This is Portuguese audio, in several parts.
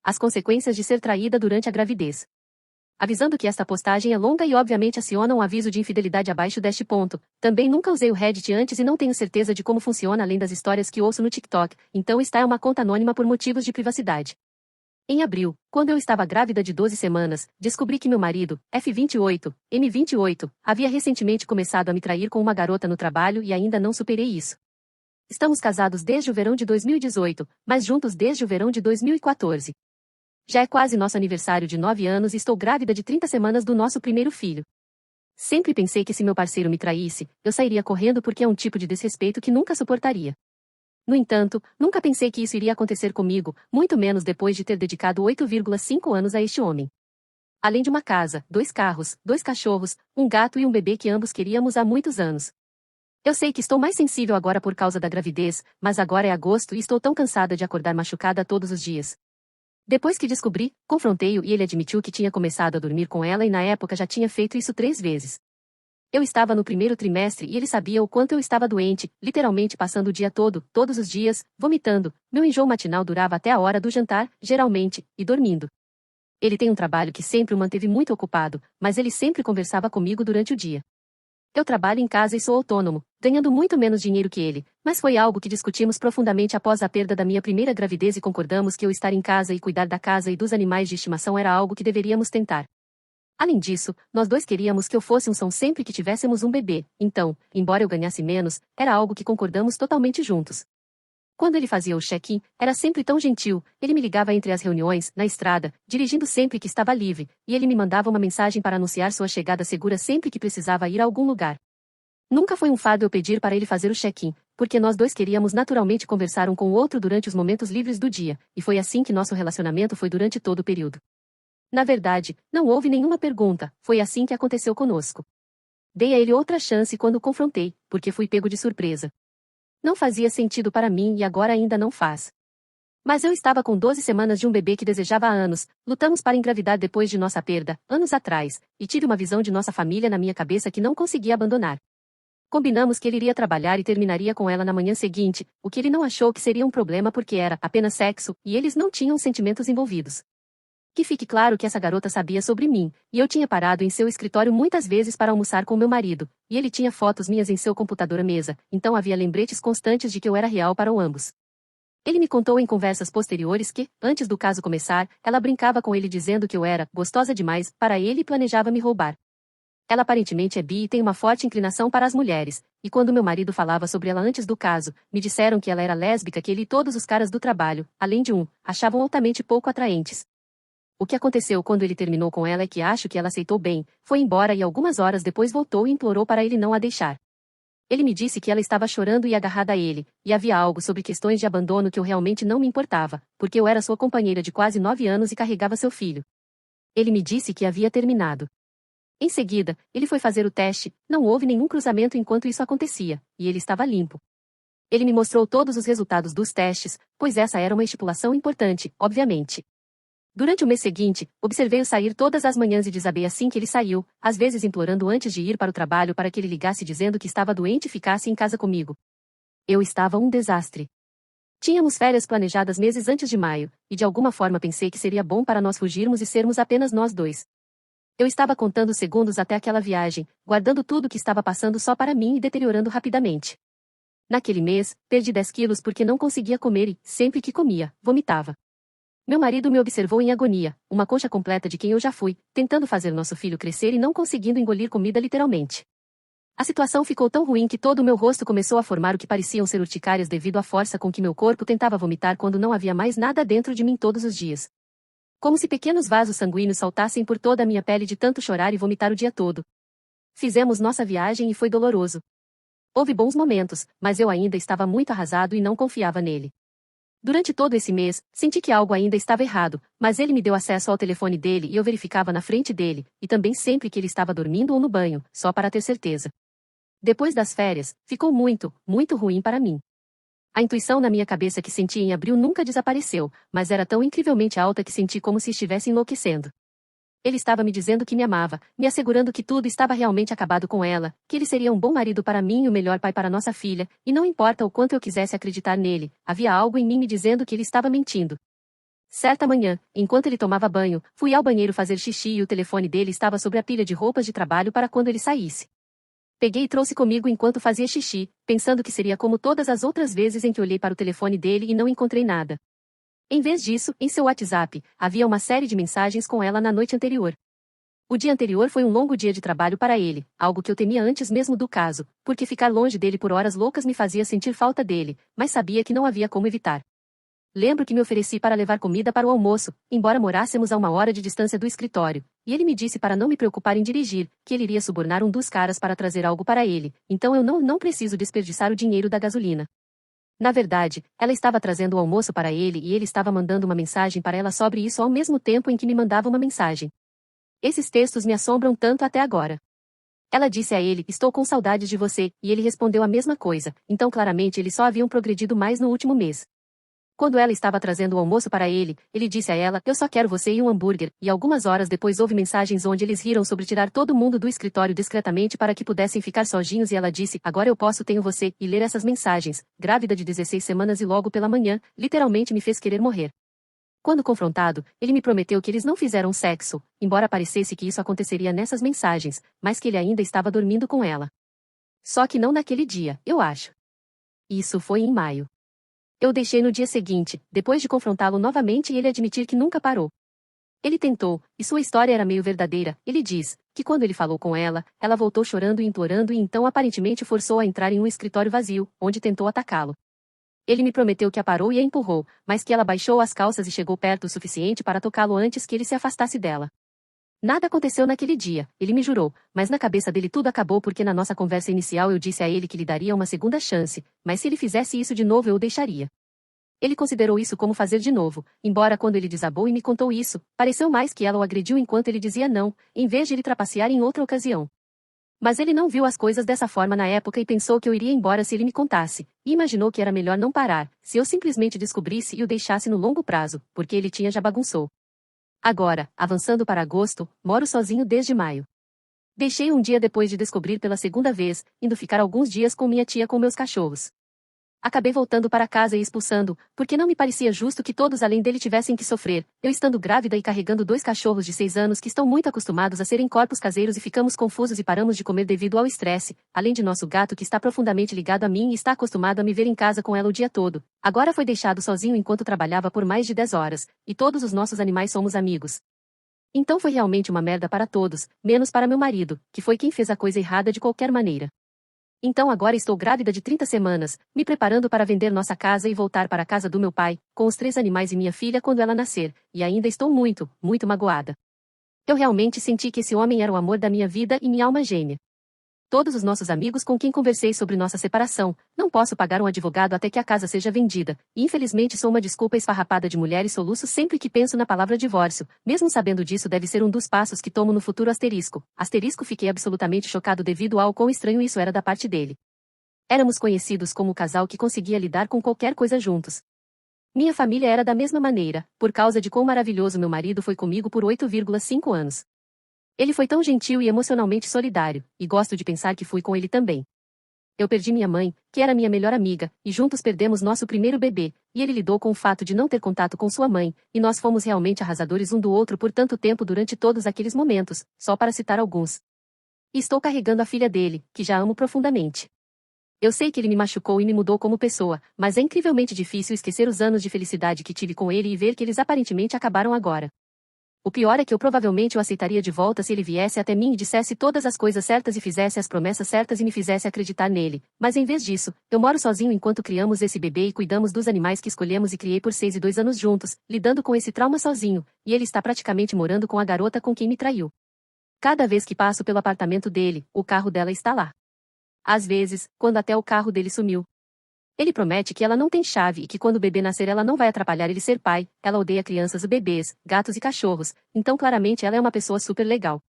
As consequências de ser traída durante a gravidez. Avisando que esta postagem é longa e obviamente aciona um aviso de infidelidade abaixo deste ponto. Também nunca usei o Reddit antes e não tenho certeza de como funciona além das histórias que ouço no TikTok, então esta é uma conta anônima por motivos de privacidade. Em abril, quando eu estava grávida de 12 semanas, descobri que meu marido, F28, M28, havia recentemente começado a me trair com uma garota no trabalho e ainda não superei isso. Estamos casados desde o verão de 2018, mas juntos desde o verão de 2014. Já é quase nosso aniversário de 9 anos e estou grávida de 30 semanas do nosso primeiro filho. Sempre pensei que se meu parceiro me traísse, eu sairia correndo porque é um tipo de desrespeito que nunca suportaria. No entanto, nunca pensei que isso iria acontecer comigo, muito menos depois de ter dedicado 8,5 anos a este homem. Além de uma casa, 2 carros, 2 cachorros, um gato e um bebê que ambos queríamos há muitos anos. Eu sei que estou mais sensível agora por causa da gravidez, mas agora é agosto e estou tão cansada de acordar machucada todos os dias. Depois que descobri, confrontei-o e ele admitiu que tinha começado a dormir com ela e na época já tinha feito isso 3 vezes. Eu estava no primeiro trimestre e ele sabia o quanto eu estava doente, literalmente passando o dia todo, todos os dias, vomitando. Meu enjoo matinal durava até a hora do jantar, geralmente, e dormindo. Ele tem um trabalho que sempre o manteve muito ocupado, mas ele sempre conversava comigo durante o dia. Eu trabalho em casa e sou autônomo, ganhando muito menos dinheiro que ele, mas foi algo que discutimos profundamente após a perda da minha primeira gravidez e concordamos que eu estar em casa e cuidar da casa e dos animais de estimação era algo que deveríamos tentar. Além disso, nós dois queríamos que eu fosse um são sempre que tivéssemos um bebê, então, embora eu ganhasse menos, era algo que concordamos totalmente juntos. Quando ele fazia o check-in, era sempre tão gentil, ele me ligava entre as reuniões, na estrada, dirigindo sempre que estava livre, e ele me mandava uma mensagem para anunciar sua chegada segura sempre que precisava ir a algum lugar. Nunca foi um fardo eu pedir para ele fazer o check-in, porque nós dois queríamos naturalmente conversar um com o outro durante os momentos livres do dia, e foi assim que nosso relacionamento foi durante todo o período. Na verdade, não houve nenhuma pergunta, foi assim que aconteceu conosco. Dei a ele outra chance quando o confrontei, porque fui pego de surpresa. Não fazia sentido para mim e agora ainda não faz. Mas eu estava com 12 semanas de um bebê que desejava há anos, lutamos para engravidar depois de nossa perda, anos atrás, e tive uma visão de nossa família na minha cabeça que não conseguia abandonar. Combinamos que ele iria trabalhar e terminaria com ela na manhã seguinte, o que ele não achou que seria um problema porque era apenas sexo, e eles não tinham sentimentos envolvidos. Que fique claro que essa garota sabia sobre mim, e eu tinha parado em seu escritório muitas vezes para almoçar com meu marido, e ele tinha fotos minhas em seu computador à mesa, então havia lembretes constantes de que eu era real para ambos. Ele me contou em conversas posteriores que, antes do caso começar, ela brincava com ele dizendo que eu era gostosa demais para ele e planejava me roubar. Ela aparentemente é bi e tem uma forte inclinação para as mulheres, e quando meu marido falava sobre ela antes do caso, me disseram que ela era lésbica que ele e todos os caras do trabalho, além de achavam altamente pouco atraentes. O que aconteceu quando ele terminou com ela é que acho que ela aceitou bem, foi embora e algumas horas depois voltou e implorou para ele não a deixar. Ele me disse que ela estava chorando e agarrada a ele, e havia algo sobre questões de abandono que eu realmente não me importava, porque eu era sua companheira de quase 9 anos e carregava seu filho. Ele me disse que havia terminado. Em seguida, ele foi fazer o teste, não houve nenhum cruzamento enquanto isso acontecia, e ele estava limpo. Ele me mostrou todos os resultados dos testes, pois essa era uma estipulação importante, obviamente. Durante o mês seguinte, observei-o sair todas as manhãs e desabei assim que ele saiu, às vezes implorando antes de ir para o trabalho para que ele ligasse dizendo que estava doente e ficasse em casa comigo. Eu estava um desastre. Tínhamos férias planejadas meses antes de maio, e de alguma forma pensei que seria bom para nós fugirmos e sermos apenas nós dois. Eu estava contando segundos até aquela viagem, guardando tudo o que estava passando só para mim e deteriorando rapidamente. Naquele mês, perdi 10 quilos porque não conseguia comer e, sempre que comia, vomitava. Meu marido me observou em agonia, uma concha completa de quem eu já fui, tentando fazer nosso filho crescer e não conseguindo engolir comida literalmente. A situação ficou tão ruim que todo o meu rosto começou a formar o que pareciam ser urticárias devido à força com que meu corpo tentava vomitar quando não havia mais nada dentro de mim todos os dias. Como se pequenos vasos sanguíneos saltassem por toda a minha pele de tanto chorar e vomitar o dia todo. Fizemos nossa viagem e foi doloroso. Houve bons momentos, mas eu ainda estava muito arrasado e não confiava nele. Durante todo esse mês, senti que algo ainda estava errado, mas ele me deu acesso ao telefone dele e eu verificava na frente dele, e também sempre que ele estava dormindo ou no banho, só para ter certeza. Depois das férias, ficou muito, muito ruim para mim. A intuição na minha cabeça que senti em abril nunca desapareceu, mas era tão incrivelmente alta que senti como se estivesse enlouquecendo. Ele estava me dizendo que me amava, me assegurando que tudo estava realmente acabado com ela, que ele seria um bom marido para mim e o melhor pai para nossa filha, e não importa o quanto eu quisesse acreditar nele, havia algo em mim me dizendo que ele estava mentindo. Certa manhã, enquanto ele tomava banho, fui ao banheiro fazer xixi e o telefone dele estava sobre a pilha de roupas de trabalho para quando ele saísse. Peguei e trouxe comigo enquanto fazia xixi, pensando que seria como todas as outras vezes em que olhei para o telefone dele e não encontrei nada. Em vez disso, em seu WhatsApp, havia uma série de mensagens com ela na noite anterior. O dia anterior foi um longo dia de trabalho para ele, algo que eu temia antes mesmo do caso, porque ficar longe dele por horas loucas me fazia sentir falta dele, mas sabia que não havia como evitar. Lembro que me ofereci para levar comida para o almoço, embora morássemos a 1 hora de distância do escritório, e ele me disse para não me preocupar em dirigir, que ele iria subornar um dos caras para trazer algo para ele, então eu não preciso desperdiçar o dinheiro da gasolina. Na verdade, ela estava trazendo o almoço para ele e ele estava mandando uma mensagem para ela sobre isso ao mesmo tempo em que me mandava uma mensagem. Esses textos me assombram tanto até agora. Ela disse a ele: "Estou com saudades de você", e ele respondeu a mesma coisa, então claramente eles só haviam progredido mais no último mês. Quando ela estava trazendo o almoço para ele, ele disse a ela: "Eu só quero você e um hambúrguer", e algumas horas depois houve mensagens onde eles riram sobre tirar todo mundo do escritório discretamente para que pudessem ficar sozinhos e ela disse: "Agora eu posso tenho você", e ler essas mensagens, grávida de 16 semanas e logo pela manhã, literalmente me fez querer morrer. Quando confrontado, ele me prometeu que eles não fizeram sexo, embora parecesse que isso aconteceria nessas mensagens, mas que ele ainda estava dormindo com ela. Só que não naquele dia, eu acho. Isso foi em maio. Eu deixei no dia seguinte, depois de confrontá-lo novamente e ele admitir que nunca parou. Ele tentou, e sua história era meio verdadeira. Ele diz que quando ele falou com ela, ela voltou chorando e implorando e então aparentemente forçou a entrar em um escritório vazio, onde tentou atacá-lo. Ele me prometeu que a parou e a empurrou, mas que ela baixou as calças e chegou perto o suficiente para tocá-lo antes que ele se afastasse dela. Nada aconteceu naquele dia, ele me jurou, mas na cabeça dele tudo acabou porque na nossa conversa inicial eu disse a ele que lhe daria uma segunda chance, mas se ele fizesse isso de novo eu o deixaria. Ele considerou isso como fazer de novo, embora quando ele desabou e me contou isso, pareceu mais que ela o agrediu enquanto ele dizia não, em vez de ele trapacear em outra ocasião. Mas ele não viu as coisas dessa forma na época e pensou que eu iria embora se ele me contasse, e imaginou que era melhor não parar, se eu simplesmente descobrisse e o deixasse no longo prazo, porque ele tinha já bagunçou. Agora, avançando para agosto, moro sozinho desde maio. Deixei um dia depois de descobrir pela segunda vez, indo ficar alguns dias com minha tia com meus cachorros. Acabei voltando para casa e expulsando, porque não me parecia justo que todos além dele tivessem que sofrer, eu estando grávida e carregando 2 cachorros de 6 anos que estão muito acostumados a serem corpos caseiros e ficamos confusos e paramos de comer devido ao estresse, além de nosso gato que está profundamente ligado a mim e está acostumado a me ver em casa com ela o dia todo. Agora foi deixado sozinho enquanto trabalhava por mais de 10 horas, e todos os nossos animais somos amigos. Então foi realmente uma merda para todos, menos para meu marido, que foi quem fez a coisa errada de qualquer maneira. Então agora estou grávida de 30 semanas, me preparando para vender nossa casa e voltar para a casa do meu pai, com os 3 animais e minha filha quando ela nascer, e ainda estou muito, muito magoada. Eu realmente senti que esse homem era o amor da minha vida e minha alma gêmea. Todos os nossos amigos com quem conversei sobre nossa separação, não posso pagar um advogado até que a casa seja vendida, e infelizmente sou uma desculpa esfarrapada de mulher e soluço sempre que penso na palavra divórcio, mesmo sabendo disso deve ser um dos passos que tomo no futuro asterisco fiquei absolutamente chocado devido ao quão estranho isso era da parte dele. Éramos conhecidos como o casal que conseguia lidar com qualquer coisa juntos. Minha família era da mesma maneira, por causa de quão maravilhoso meu marido foi comigo por 8,5 anos. Ele foi tão gentil e emocionalmente solidário, e gosto de pensar que fui com ele também. Eu perdi minha mãe, que era minha melhor amiga, e juntos perdemos nosso primeiro bebê, e ele lidou com o fato de não ter contato com sua mãe, e nós fomos realmente arrasadores um do outro por tanto tempo durante todos aqueles momentos, só para citar alguns. E estou carregando a filha dele, que já amo profundamente. Eu sei que ele me machucou e me mudou como pessoa, mas é incrivelmente difícil esquecer os anos de felicidade que tive com ele e ver que eles aparentemente acabaram agora. O pior é que eu provavelmente o aceitaria de volta se ele viesse até mim e dissesse todas as coisas certas e fizesse as promessas certas e me fizesse acreditar nele, mas em vez disso, eu moro sozinho enquanto criamos esse bebê e cuidamos dos animais que escolhemos e criei por 6 e 2 anos juntos, lidando com esse trauma sozinho, e ele está praticamente morando com a garota com quem me traiu. Cada vez que passo pelo apartamento dele, o carro dela está lá. Às vezes, quando até o carro dele sumiu. Ele promete que ela não tem chave e que quando o bebê nascer ela não vai atrapalhar ele ser pai, ela odeia crianças e bebês, gatos e cachorros, então claramente ela é uma pessoa super legal.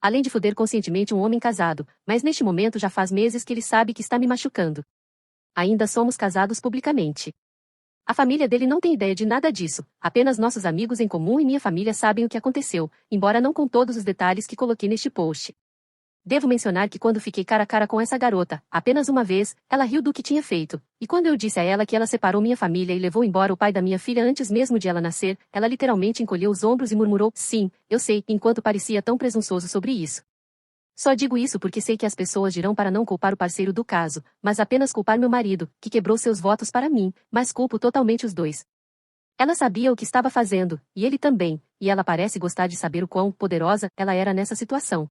Além de foder conscientemente um homem casado, mas neste momento já faz meses que ele sabe que está me machucando. Ainda somos casados publicamente. A família dele não tem ideia de nada disso, apenas nossos amigos em comum e minha família sabem o que aconteceu, embora não com todos os detalhes que coloquei neste post. Devo mencionar que quando fiquei cara a cara com essa garota, apenas uma vez, ela riu do que tinha feito, e quando eu disse a ela que ela separou minha família e levou embora o pai da minha filha antes mesmo de ela nascer, ela literalmente encolheu os ombros e murmurou, sim, eu sei, enquanto parecia tão presunçoso sobre isso. Só digo isso porque sei que as pessoas dirão para não culpar o parceiro do caso, mas apenas culpar meu marido, que quebrou seus votos para mim, mas culpo totalmente os dois. Ela sabia o que estava fazendo, e ele também, e ela parece gostar de saber o quão poderosa ela era nessa situação.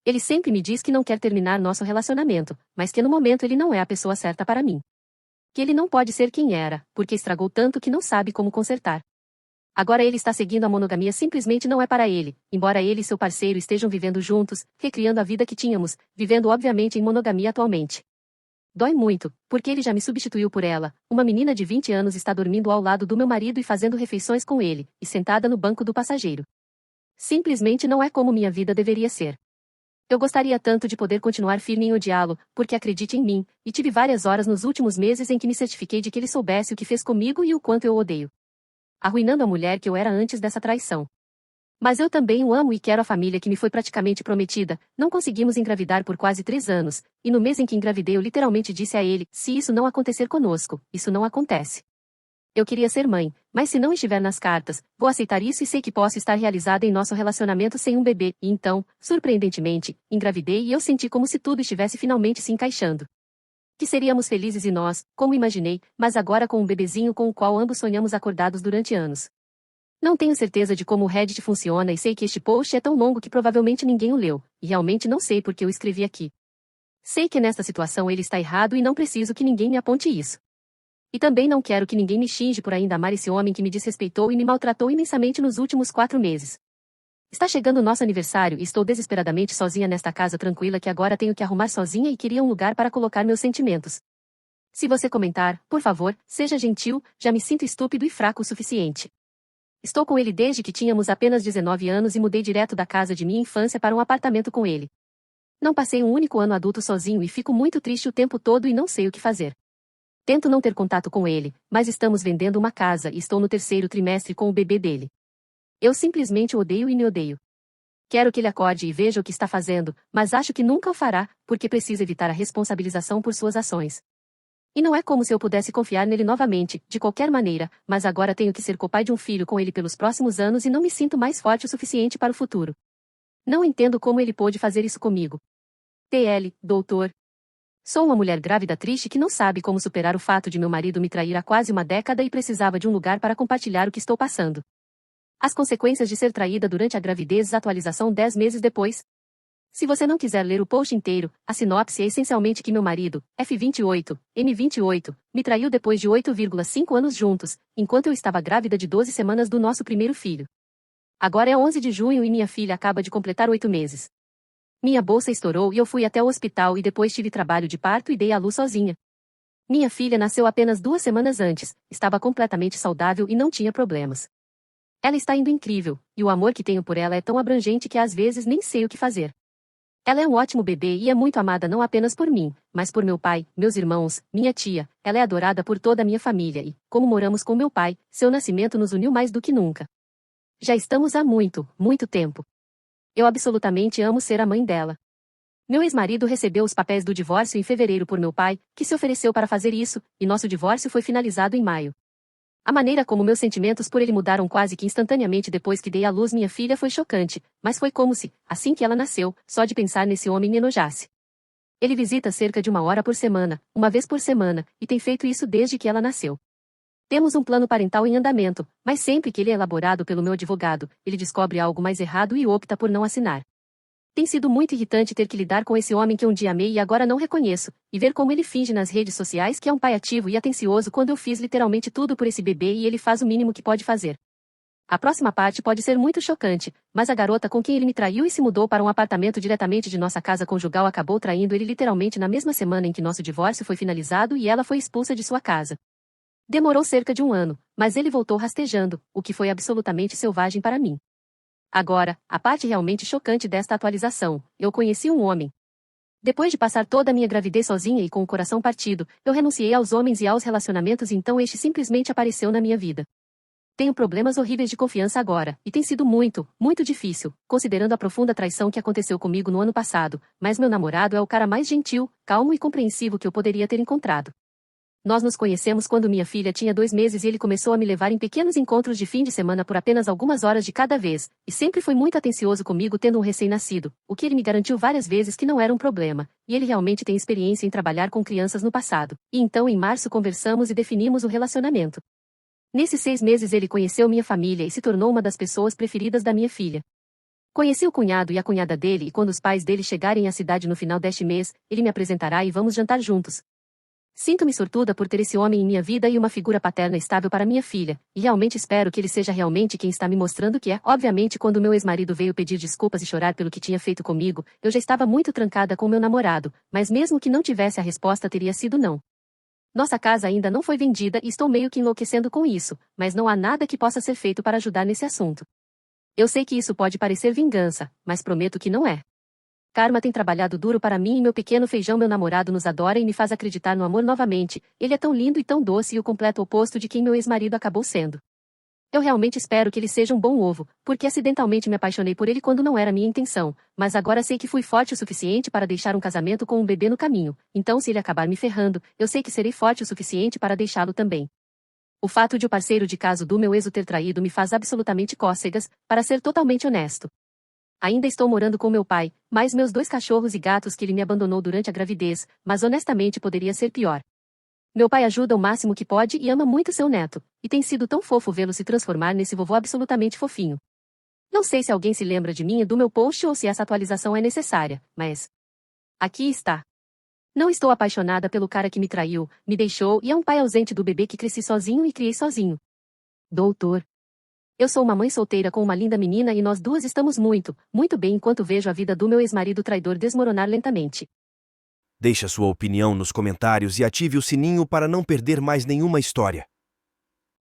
Ele sempre me diz que não quer terminar nosso relacionamento, mas que no momento ele não é a pessoa certa para mim. Que ele não pode ser quem era, porque estragou tanto que não sabe como consertar. Agora ele está seguindo a monogamia simplesmente não é para ele, embora ele e seu parceiro estejam vivendo juntos, recriando a vida que tínhamos, vivendo obviamente em monogamia atualmente. Dói muito, porque ele já me substituiu por ela. Uma menina de 20 anos está dormindo ao lado do meu marido e fazendo refeições com ele, e sentada no banco do passageiro. Simplesmente não é como minha vida deveria ser. Eu gostaria tanto de poder continuar firme em odiá-lo, porque acredite em mim, e tive várias horas nos últimos meses em que me certifiquei de que ele soubesse o que fez comigo e o quanto eu o odeio. Arruinando a mulher que eu era antes dessa traição. Mas eu também o amo e quero a família que me foi praticamente prometida. Não conseguimos engravidar por quase 3 anos, e no mês em que engravidei eu literalmente disse a ele, se isso não acontecer conosco, isso não acontece. Eu queria ser mãe, mas se não estiver nas cartas, vou aceitar isso e sei que posso estar realizada em nosso relacionamento sem um bebê, e então, surpreendentemente, engravidei e eu senti como se tudo estivesse finalmente se encaixando. Que seríamos felizes e nós, como imaginei, mas agora com um bebezinho com o qual ambos sonhamos acordados durante anos. Não tenho certeza de como o Reddit funciona e sei que este post é tão longo que provavelmente ninguém o leu, e realmente não sei por que eu escrevi aqui. Sei que nesta situação ele está errado e não preciso que ninguém me aponte isso. E também não quero que ninguém me xinge por ainda amar esse homem que me desrespeitou e me maltratou imensamente nos últimos 4 meses. Está chegando o nosso aniversário e estou desesperadamente sozinha nesta casa tranquila que agora tenho que arrumar sozinha e queria um lugar para colocar meus sentimentos. Se você comentar, por favor, seja gentil, já me sinto estúpido e fraco o suficiente. Estou com ele desde que tínhamos apenas 19 anos e mudei direto da casa de minha infância para um apartamento com ele. Não passei um único ano adulto sozinho e fico muito triste o tempo todo e não sei o que fazer. Tento não ter contato com ele, mas estamos vendendo uma casa e estou no 3º trimestre com o bebê dele. Eu simplesmente o odeio e me odeio. Quero que ele acorde e veja o que está fazendo, mas acho que nunca o fará, porque precisa evitar a responsabilização por suas ações. E não é como se eu pudesse confiar nele novamente, de qualquer maneira, mas agora tenho que ser copai de um filho com ele pelos próximos anos e não me sinto mais forte o suficiente para o futuro. Não entendo como ele pôde fazer isso comigo. TL, doutor. Sou uma mulher grávida triste que não sabe como superar o fato de meu marido me trair há quase uma década e precisava de um lugar para compartilhar o que estou passando. As consequências de ser traída durante a gravidez, atualização 10 meses depois. Se você não quiser ler o post inteiro, a sinopse é essencialmente que meu marido, F28, M28, me traiu depois de 8,5 anos juntos, enquanto eu estava grávida de 12 semanas do nosso primeiro filho. Agora é 11 de junho e minha filha acaba de completar 8 meses. Minha bolsa estourou e eu fui até o hospital e depois tive trabalho de parto e dei à luz sozinha. Minha filha nasceu apenas 2 semanas antes, estava completamente saudável e não tinha problemas. Ela está indo incrível, e o amor que tenho por ela é tão abrangente que às vezes nem sei o que fazer. Ela é um ótimo bebê e é muito amada não apenas por mim, mas por meu pai, meus irmãos, minha tia. Ela é adorada por toda a minha família e, como moramos com meu pai, seu nascimento nos uniu mais do que nunca. Já estamos há muito, muito tempo. Eu absolutamente amo ser a mãe dela. Meu ex-marido recebeu os papéis do divórcio em fevereiro por meu pai, que se ofereceu para fazer isso, e nosso divórcio foi finalizado em maio. A maneira como meus sentimentos por ele mudaram quase que instantaneamente depois que dei à luz minha filha foi chocante, mas foi como se, assim que ela nasceu, só de pensar nesse homem me enojasse. Ele visita cerca de 1 hora por semana, uma vez por semana, e tem feito isso desde que ela nasceu. Temos um plano parental em andamento, mas sempre que ele é elaborado pelo meu advogado, ele descobre algo mais errado e opta por não assinar. Tem sido muito irritante ter que lidar com esse homem que um dia amei e agora não reconheço, e ver como ele finge nas redes sociais que é um pai ativo e atencioso quando eu fiz literalmente tudo por esse bebê e ele faz o mínimo que pode fazer. A próxima parte pode ser muito chocante, mas a garota com quem ele me traiu e se mudou para um apartamento diretamente de nossa casa conjugal acabou traindo ele literalmente na mesma semana em que nosso divórcio foi finalizado e ela foi expulsa de sua casa. Demorou cerca de 1 ano, mas ele voltou rastejando, o que foi absolutamente selvagem para mim. Agora, a parte realmente chocante desta atualização, eu conheci um homem. Depois de passar toda a minha gravidez sozinha e com o coração partido, eu renunciei aos homens e aos relacionamentos e então este simplesmente apareceu na minha vida. Tenho problemas horríveis de confiança agora, e tem sido muito, muito difícil, considerando a profunda traição que aconteceu comigo no ano passado, mas meu namorado é o cara mais gentil, calmo e compreensivo que eu poderia ter encontrado. Nós nos conhecemos quando minha filha tinha 2 meses e ele começou a me levar em pequenos encontros de fim de semana por apenas algumas horas de cada vez, e sempre foi muito atencioso comigo tendo um recém-nascido, o que ele me garantiu várias vezes que não era um problema, e ele realmente tem experiência em trabalhar com crianças no passado. E então em março conversamos e definimos o relacionamento. Nesses 6 meses ele conheceu minha família e se tornou uma das pessoas preferidas da minha filha. Conheci o cunhado e a cunhada dele e quando os pais dele chegarem à cidade no final deste mês, ele me apresentará e vamos jantar juntos. Sinto-me sortuda por ter esse homem em minha vida e uma figura paterna estável para minha filha, e realmente espero que ele seja realmente quem está me mostrando que é. Obviamente, quando meu ex-marido veio pedir desculpas e chorar pelo que tinha feito comigo, eu já estava muito trancada com meu namorado, mas mesmo que não tivesse a resposta teria sido não. Nossa casa ainda não foi vendida e estou meio que enlouquecendo com isso, mas não há nada que possa ser feito para ajudar nesse assunto. Eu sei que isso pode parecer vingança, mas prometo que não é. Karma tem trabalhado duro para mim e meu pequeno feijão. Meu namorado nos adora e me faz acreditar no amor novamente. Ele é tão lindo e tão doce e o completo oposto de quem meu ex-marido acabou sendo. Eu realmente espero que ele seja um bom ovo, porque acidentalmente me apaixonei por ele quando não era minha intenção, mas agora sei que fui forte o suficiente para deixar um casamento com um bebê no caminho, então se ele acabar me ferrando, eu sei que serei forte o suficiente para deixá-lo também. O fato de o parceiro de caso do meu ex o ter traído me faz absolutamente cócegas, para ser totalmente honesto. Ainda estou morando com meu pai, mais meus 2 cachorros e gatos que ele me abandonou durante a gravidez, mas honestamente poderia ser pior. Meu pai ajuda o máximo que pode e ama muito seu neto, e tem sido tão fofo vê-lo se transformar nesse vovô absolutamente fofinho. Não sei se alguém se lembra de mim e do meu post ou se essa atualização é necessária, mas aqui está. Não estou apaixonada pelo cara que me traiu, me deixou e é um pai ausente do bebê que cresci sozinho e criei sozinho. Doutor. Eu sou uma mãe solteira com uma linda menina e nós duas estamos muito, muito bem enquanto vejo a vida do meu ex-marido traidor desmoronar lentamente. Deixe a sua opinião nos comentários e ative o sininho para não perder mais nenhuma história.